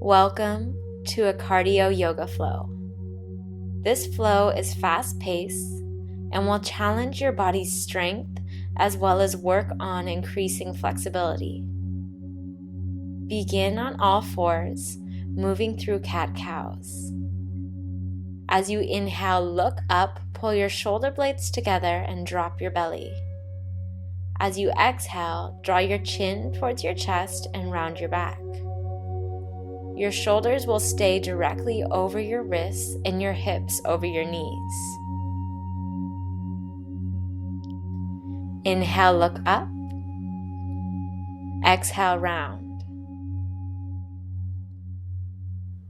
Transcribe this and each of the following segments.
Welcome to a cardio yoga flow. This flow is fast-paced and will challenge your body's strength as well as work on increasing flexibility. Begin on all fours, moving through cat-cows. As you inhale, look up, pull your shoulder blades together and drop your belly. As you exhale, draw your chin towards your chest and round your back. Your shoulders will stay directly over your wrists and your hips over your knees. Inhale, look up. Exhale, round.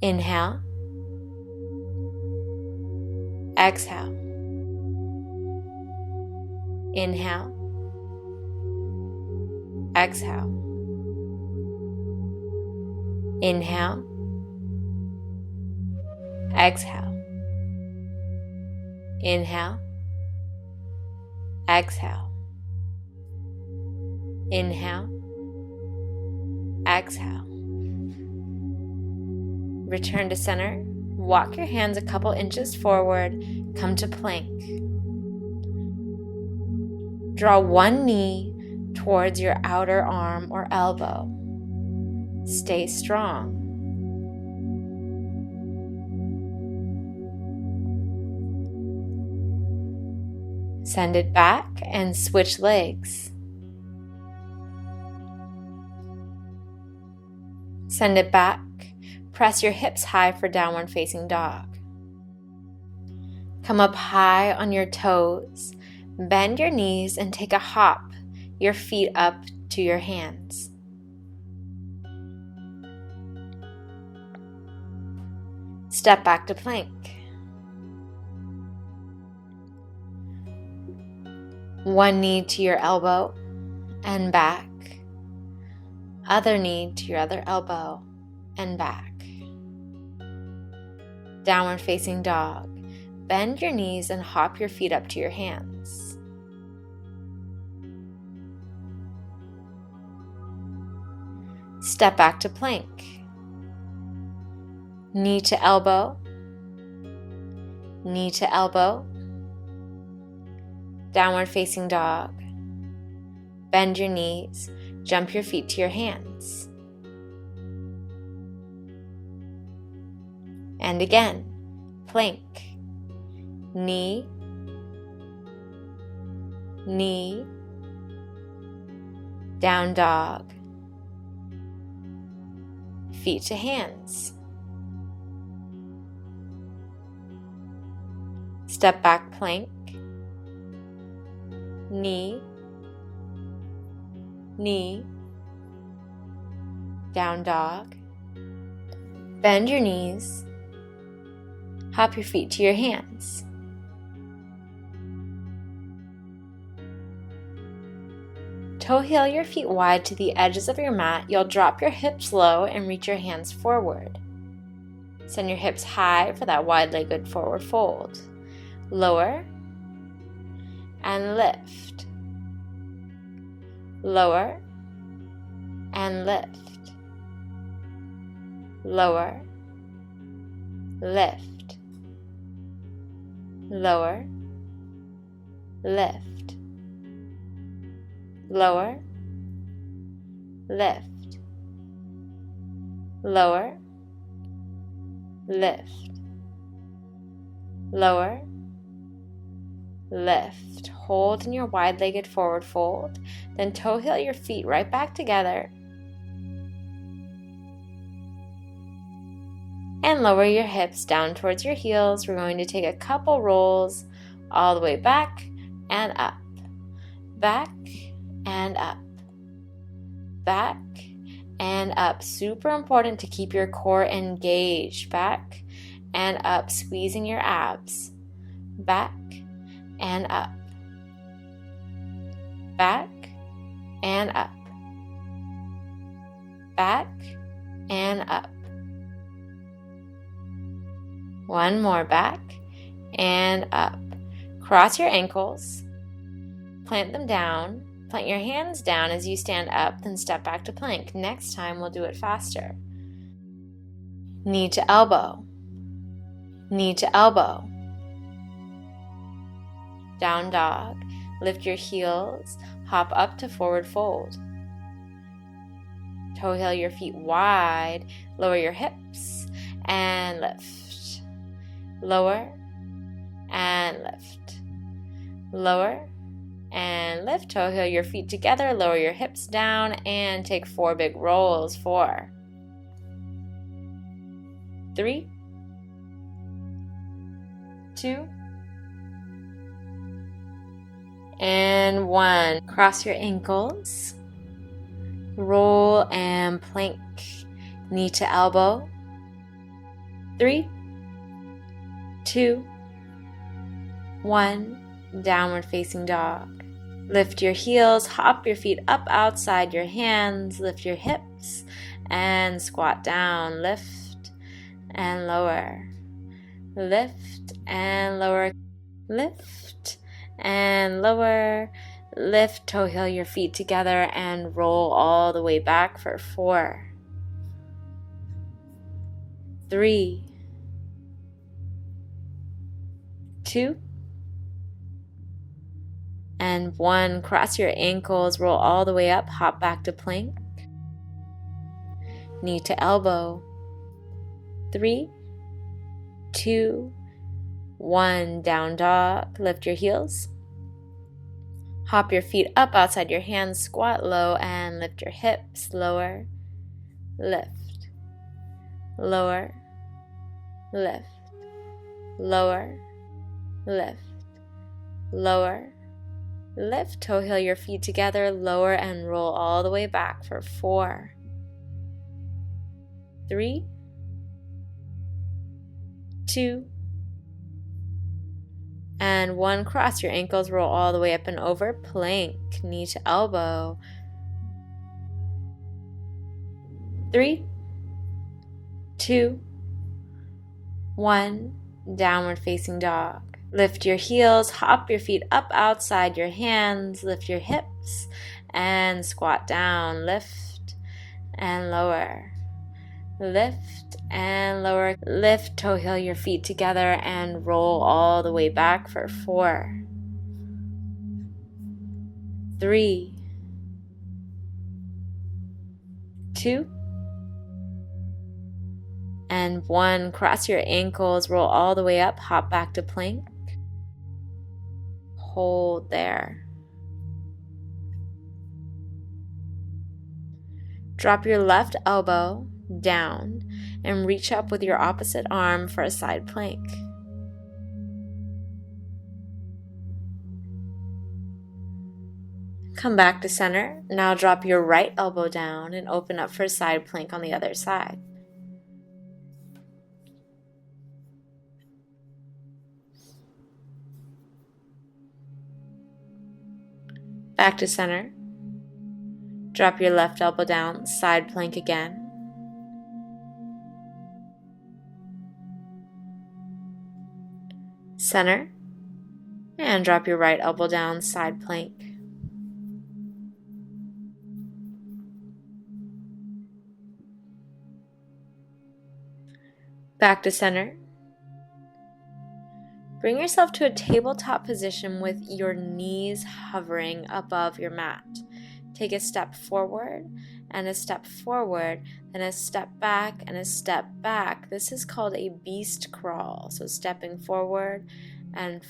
Inhale. Exhale. Inhale. Exhale. Inhale. Exhale. Inhale. Exhale. Inhale. Exhale. Return to center. Walk your hands a couple inches forward. Come to plank. Draw one knee towards your outer arm or elbow. Stay strong. Send it back and switch legs. Send it back. Press your hips high for downward facing dog. Come up high on your toes. Bend your knees and take a hop, your feet up to your hands. Step back to plank. One knee to your elbow and back. Other knee to your other elbow and back. Downward facing dog. Bend your knees and hop your feet up to your hands. Step back to plank. Knee to elbow. Knee to elbow. Downward facing dog. Bend your knees. Jump your feet to your hands. And again, plank. Knee. Knee. Down dog. Feet to hands. Step back plank. Knee. Knee. Down dog. Bend your knees. Hop your feet to your hands. Toe heel your feet wide to the edges of your mat. You'll drop your hips low and reach your hands forward. Send your hips high for that wide-legged forward fold. Lower and lift. Lower and lift. Lower, lift. Lower, lift. Lower, lift. Lower, lift. Lower, lift. Hold in your wide-legged forward fold, then toe heel your feet right back together. And lower your hips down towards your heels. We're going to take a couple rolls all the way back and up. Back and up. Back and up. Super important to keep your core engaged. Back and up, squeezing your abs. Back and up. Back and up. Back and up. One more, back and up. Cross your ankles. Plant them down. Plant your hands down as you stand up, then step back to plank. Next time we'll do it faster. knee to elbow, knee to elbow. Down dog. Lift your heels, hop up to forward fold. Toe heel your feet wide, lower your hips, and lift. Lower, and lift. Lower, and lift. Toe heel your feet together, lower your hips down, and take 4 big rolls. 4, 3, 2, and 1. Cross your ankles. Roll and plank. Knee to elbow. 3, 2, 1. Downward facing dog. Lift your heels, hop your feet up outside your hands, lift your hips, and squat down. Lift and lower. Lift and lower. Lift and lower. Lift, toe heel your feet together and roll all the way back for 4, 3, 2, and 1. Cross your ankles, roll all the way up, hop back to plank. Knee to elbow. 3, 2, 1. Down dog. Lift your heels. Hop your feet up outside your hands, squat low, and lift your hips. Lower, lift, lower, lift, lower, lift, lower, lift. Toe heel your feet together, lower and roll all the way back for 4, 3, 2, and 1. Cross your ankles, roll all the way up and over, plank, knee to elbow. 3, 2, 1. Downward facing dog. Lift your heels, hop your feet up outside your hands, lift your hips, and squat down. Lift and lower. Lift and lower. Lift, toe heel your feet together and roll all the way back for 4, 3, 2, and 1. Cross your ankles, roll all the way up, hop back to plank. Hold there. Drop your left elbow down and reach up with your opposite arm for a side plank. Come back to center. Now drop your right elbow down and open up for a side plank on the other side. Back to center. Drop your left elbow down, side plank again. Center, and drop your right elbow down, side plank. Back to center. Bring yourself to a tabletop position with your knees hovering above your mat. Take a step forward and a step forward, then a step back and a step back. This is called a beast crawl. So stepping forward and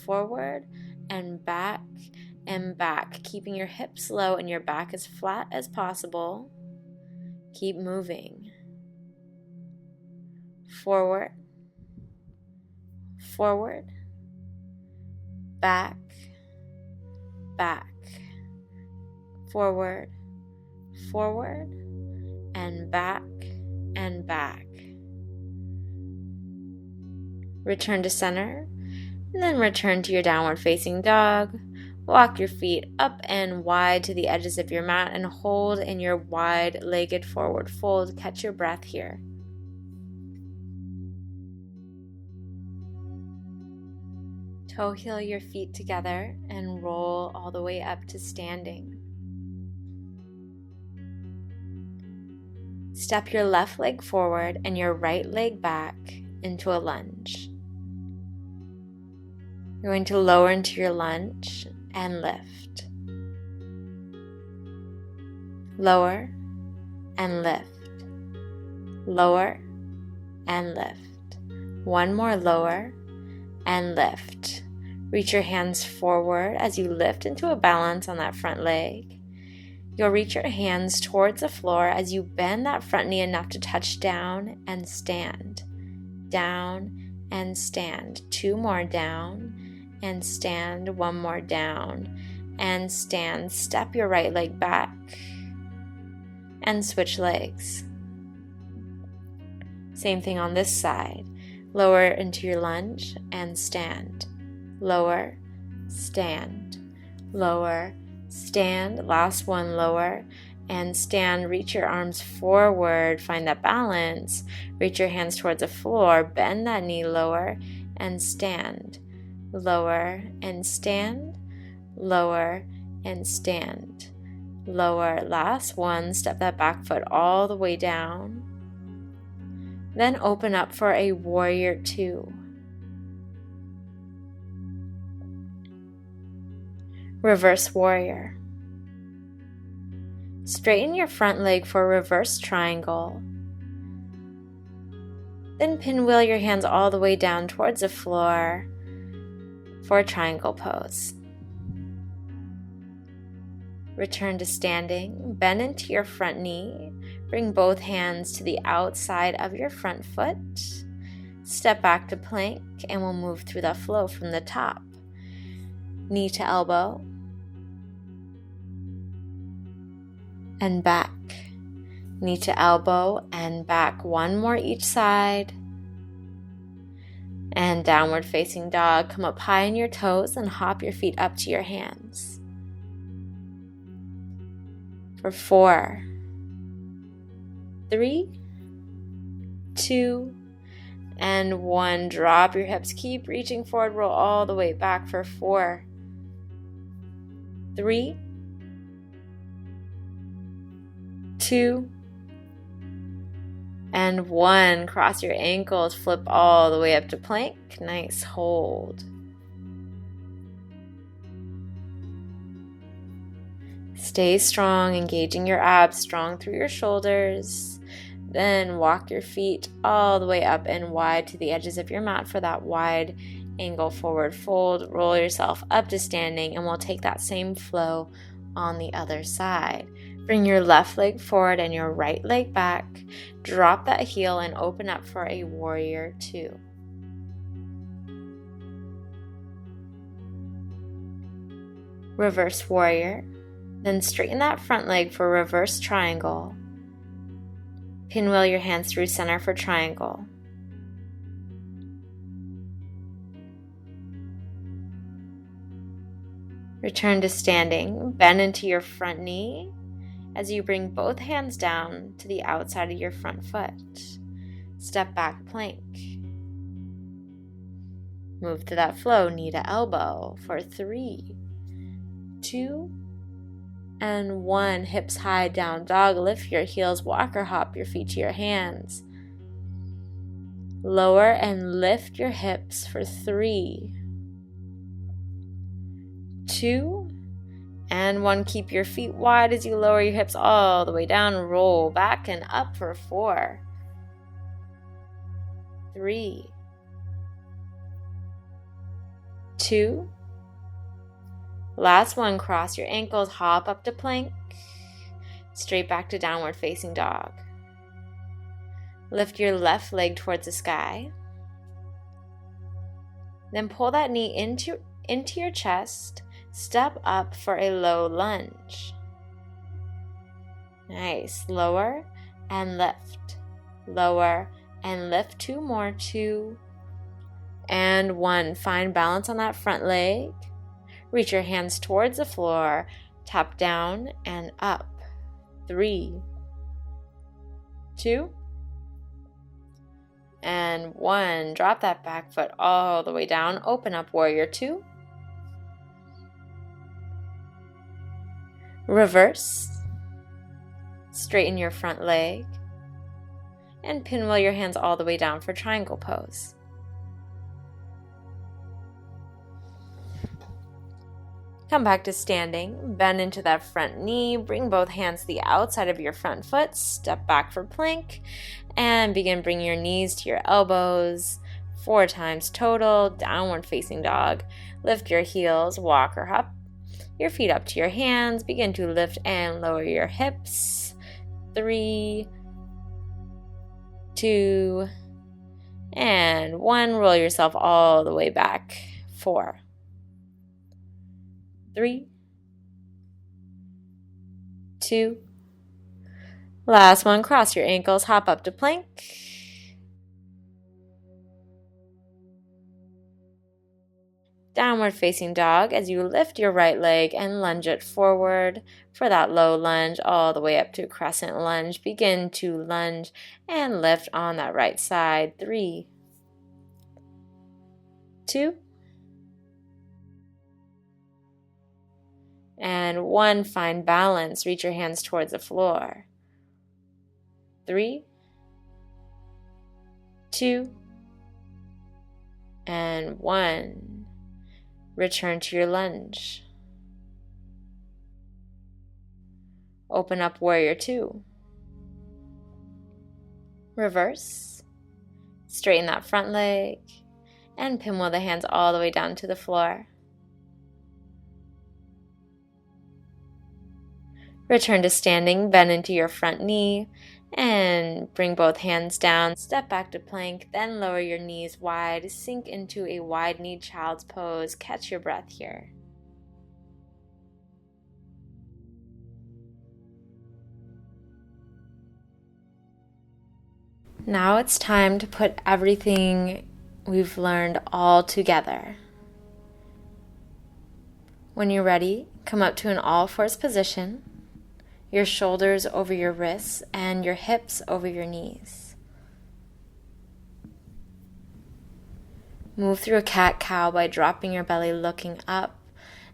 back and back, keeping your hips low and your back as flat as possible. Keep moving. Forward, forward, back, back, forward, forward, and back and back. Return to center, and then return to your downward facing dog. Walk your feet up and wide to the edges of your mat and hold in your wide-legged forward fold. Catch your breath here. Toe heel your feet together and roll all the way up to standing. Step your left leg forward and your right leg back into a lunge. You're going to lower into your lunge and lift. Lower and lift. Lower and lift. One more, lower and lift. Reach your hands forward as you lift into a balance on that front leg. You'll reach your hands towards the floor as you bend that front knee enough to touch down and stand. Down and stand. 2 more, down and stand. 1 more, down and stand. Step your right leg back and switch legs. Same thing on this side. Lower into your lunge and stand. Lower, stand, lower, stand. Last one, lower and stand. Reach your arms forward, find that balance. Reach your hands towards the floor, bend that knee, lower and stand. Lower and stand, lower and stand. Lower, last one, step that back foot all the way down. Then open up for a warrior 2. Reverse warrior. Straighten your front leg for reverse triangle. Then pinwheel your hands all the way down towards the floor for a triangle pose. Return to standing. Bend into your front knee. Bring both hands to the outside of your front foot. Step back to plank and we'll move through the flow from the top. Knee to elbow and back. Knee to elbow and back. 1 more each side. And downward facing dog. Come up high on your toes and hop your feet up to your hands. For 4, 3, 2, and 1. Drop your hips. Keep reaching forward. Roll all the way back for 4, 3, 2, and 1. Cross your ankles. Flip all the way up to plank. Nice. Hold. Stay strong, engaging your abs, strong through your shoulders. Then walk your feet all the way up and wide to the edges of your mat for that wide angle forward fold. Roll yourself up to standing, and we'll take that same flow on the other side. Bring your left leg forward and your right leg back. Drop that heel and open up for a warrior 2. Reverse warrior. Then straighten that front leg for reverse triangle. Pinwheel your hands through center for triangle. Return to standing. Bend into your front knee as you bring both hands down to the outside of your front foot. Step back plank. Move to that flow, knee to elbow for 3, 2, and 1. Hips high, down dog. Lift your heels, walk or hop your feet to your hands. Lower and lift your hips for 3, 2, and 1. Keep your feet wide as you lower your hips all the way down. Roll back and up for 4, 3, 2. Last one, cross your ankles, hop up to plank, straight back to downward facing dog. Lift your left leg towards the sky. Then pull that knee into your chest, step up for a low lunge. Nice, lower and lift, lower and lift. 2 more, 2 and 1. Find balance on that front leg. Reach your hands towards the floor, tap down and up. 3, 2, and 1. Drop that back foot all the way down. Open up warrior 2. Reverse. Straighten your front leg. and pinwheel your hands all the way down for triangle pose. Come back to standing, bend into that front knee, bring both hands to the outside of your front foot, step back for plank, and begin bringing your knees to your elbows, 4 times total, downward facing dog. Lift your heels, walk or hop your feet up to your hands, begin to lift and lower your hips, 3, 2, and 1, roll yourself all the way back, 4, 3, 2, last one, cross your ankles, hop up to plank. Downward facing dog as you lift your right leg and lunge it forward for that low lunge all the way up to crescent lunge. Begin to lunge and lift on that right side. 3, 2, and 1. Find balance. Reach your hands towards the floor. 3, 2, and 1. Return to your lunge. Open up warrior 2. Reverse. Straighten that front leg and pinwheel the hands all the way down to the floor. Return to standing, bend into your front knee and bring both hands down. Step back to plank, then lower your knees wide. Sink into a wide-kneed child's pose. Catch your breath here. Now it's time to put everything we've learned all together. When you're ready, come up to an all-fours position. Your shoulders over your wrists and your hips over your knees. Move through a cat-cow by dropping your belly, looking up,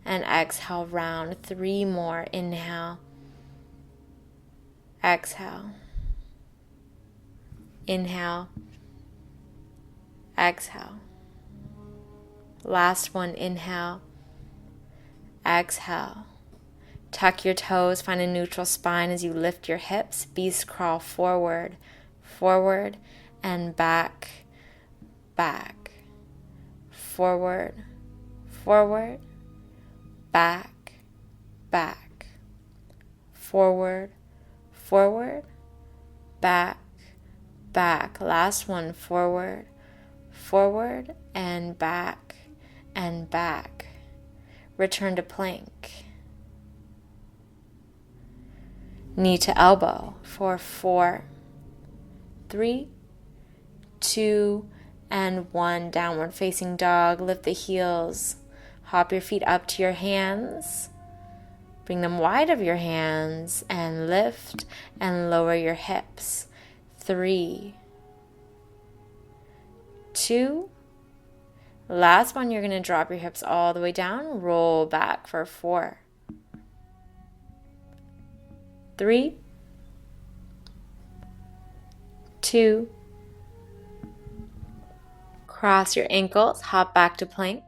and exhale round. 3 more. Inhale. Exhale. Inhale. Exhale. Last one. Inhale. Exhale. Tuck your toes, find a neutral spine as you lift your hips. Beast crawl forward, forward, and back, back. Forward, forward, back, back. Forward, forward, back, back. Last one, forward, forward, and back, and back. Return to plank. Knee to elbow for 4, 3, 2, and 1. Downward facing dog. Lift the heels. Hop your feet up to your hands. Bring them wide of your hands and lift and lower your hips. 3, 2. Last one, you're going to drop your hips all the way down. Roll back for 4, 3, 2, cross your ankles, hop back to plank.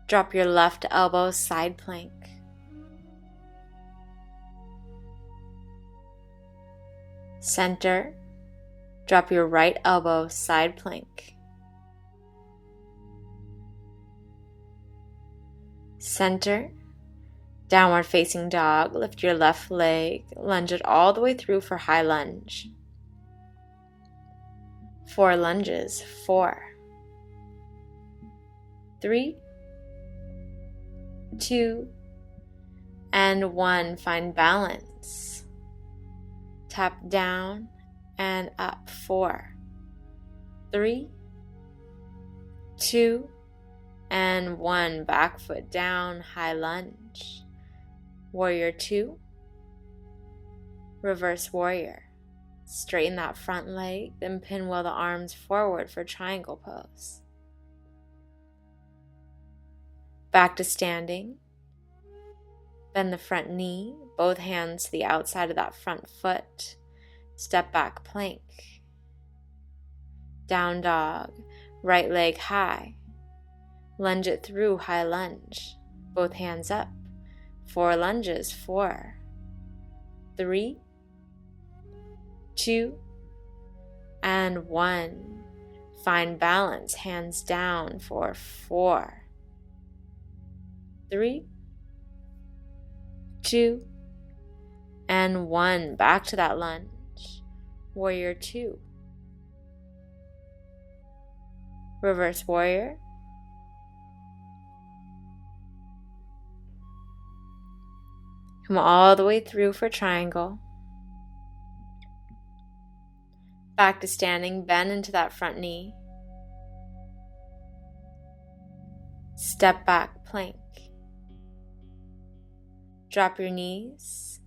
Drop your left elbow, side plank. Center, drop your right elbow, side plank. Center, downward facing dog, lift your left leg, lunge it all the way through for high lunge. 4 lunges, 4, 3, 2, and 1. Find balance. Tap down and up. 4, 3, 2, and 1. Back foot down, high lunge. Warrior 2, reverse warrior. Straighten that front leg, then pinwheel the arms forward for triangle pose. Back to standing. Bend the front knee, both hands to the outside of that front foot. step back plank, down dog, right leg high, lunge it through high lunge, both hands up, 4 lunges, 4, 3, 2, and 1. Find balance, hands down for 4, 3, 2, and 1. Back to that lunge. Warrior 2. Reverse warrior. Come all the way through for triangle. Back to standing, bend into that front knee. Step back plank. Drop your knees.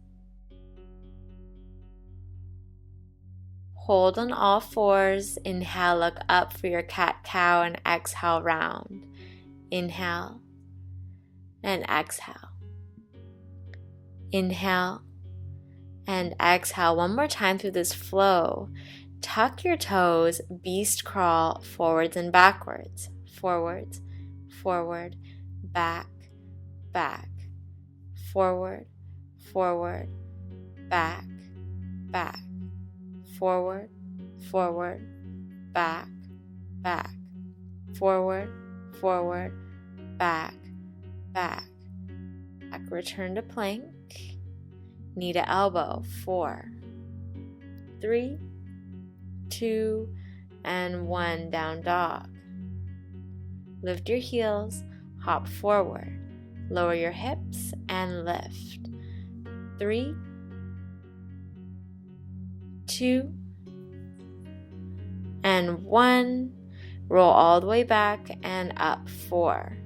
Hold on all fours. Inhale, look up for your cat-cow, and exhale, round. Inhale and exhale. Inhale and exhale. One more time through this flow. Tuck your toes, beast crawl, forwards and backwards. Forwards, forward, back, back. Forward, forward, back, back. Forward, forward, back, back. Forward, forward, back, back. Back, return to plank. Knee to elbow. 4, 3, 2, and 1. Down dog. Lift your heels, hop forward. Lower your hips and lift. 3, 2, and 1. Roll all the way back and up. 4,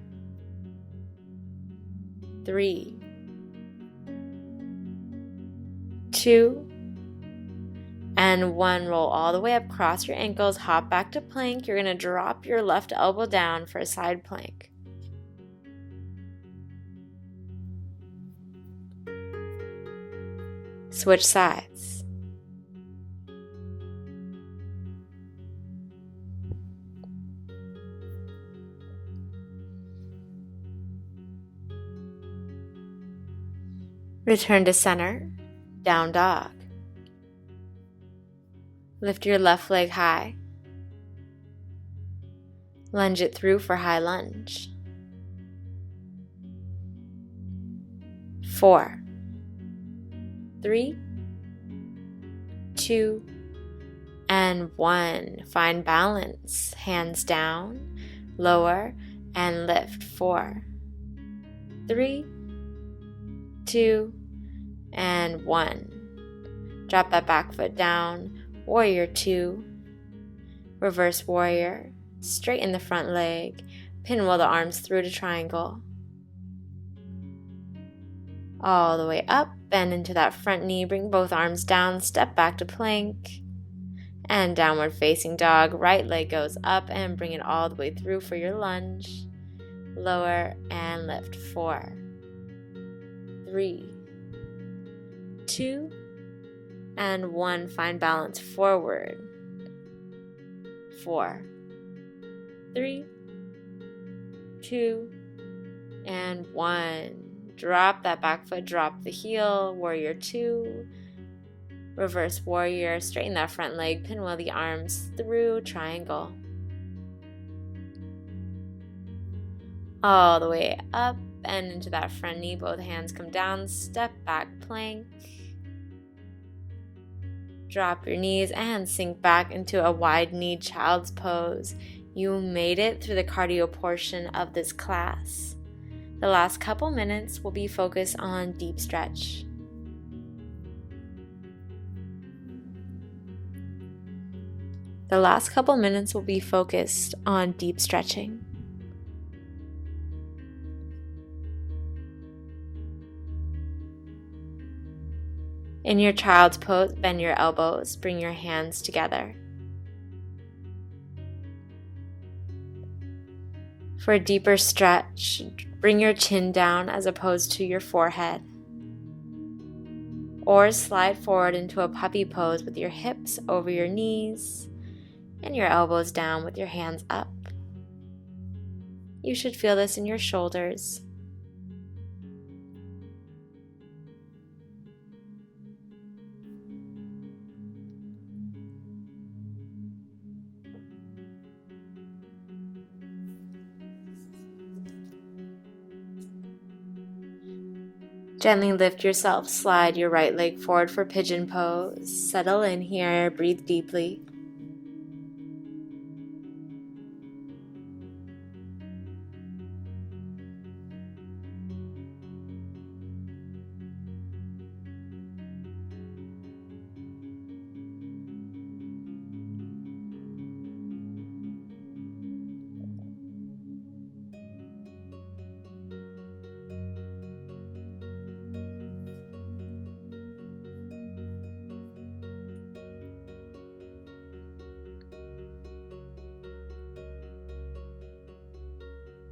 3, 2, and 1. Roll all the way up, cross your ankles, hop back to plank. You're going to drop your left elbow down for a side plank. Switch sides. Return to center, down dog. Lift your left leg high. Lunge it through for high lunge. 4, 3, 2, and 1. Find balance. Hands down, lower, and lift. 4, 3, 2, and 1. Drop that back foot down. Warrior 2. Reverse warrior. Straighten the front leg. Pinwheel the arms through to triangle. All the way up. Bend into that front knee. Bring both arms down. Step back to plank. And downward facing dog. Right leg goes up and bring it all the way through for your lunge. Lower and lift. 4, 3, 2, and 1. Find balance. Forward. 4, 3, 2, and 1. Drop that back foot, drop the heel. Warrior 2. Reverse warrior. Straighten that front leg. Pinwheel the arms through triangle. All the way up and into that front knee. Both hands come down. Step back plank. Drop your knees and sink back into a wide-kneed child's pose. You made it through the cardio portion of this class. The last couple minutes will be focused on deep stretch. The last couple minutes will be focused on deep stretching. In your child's pose, bend your elbows, bring your hands together. For a deeper stretch, bring your chin down as opposed to your forehead. or slide forward into a puppy pose with your hips over your knees and your elbows down with your hands up. You should feel this in your shoulders. Gently lift yourself, slide your right leg forward for pigeon pose. Settle in here, breathe deeply.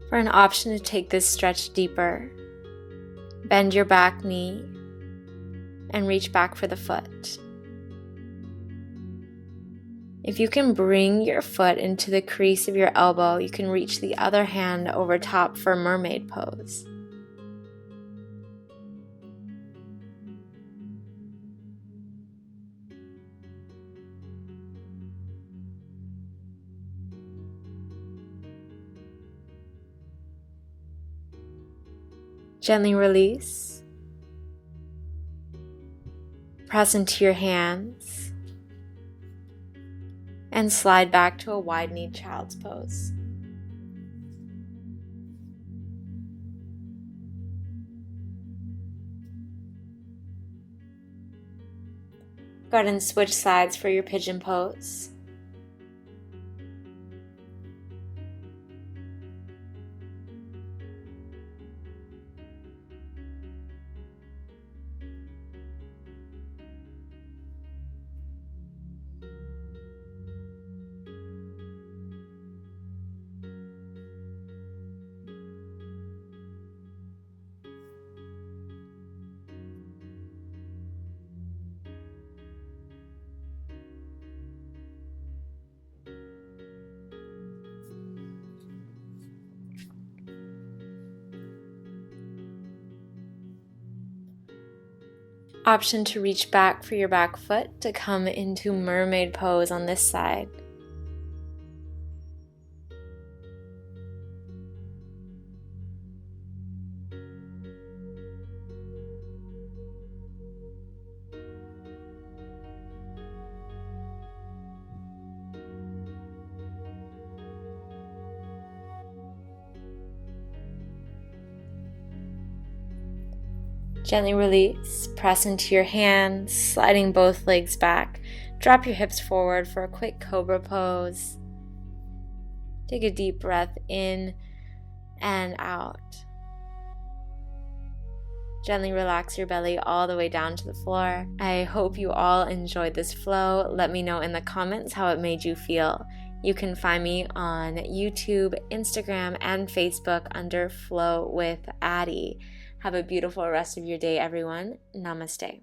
For an option to take this stretch deeper, bend your back knee and reach back for the foot. If you can bring your foot into the crease of your elbow, you can reach the other hand over top for mermaid pose. Gently release. Press into your hands and slide back to a wide-kneed child's pose. Go ahead and switch sides for your pigeon pose. Option to reach back for your back foot to come into mermaid pose on this side. Gently release, press into your hands, sliding both legs back. Drop your hips forward for a quick cobra pose. Take a deep breath in and out. Gently relax your belly all the way down to the floor. I hope you all enjoyed this flow. Let me know in the comments how it made you feel. You can find me on YouTube, Instagram, and Facebook under Flow with Adee. Have a beautiful rest of your day, everyone. Namaste.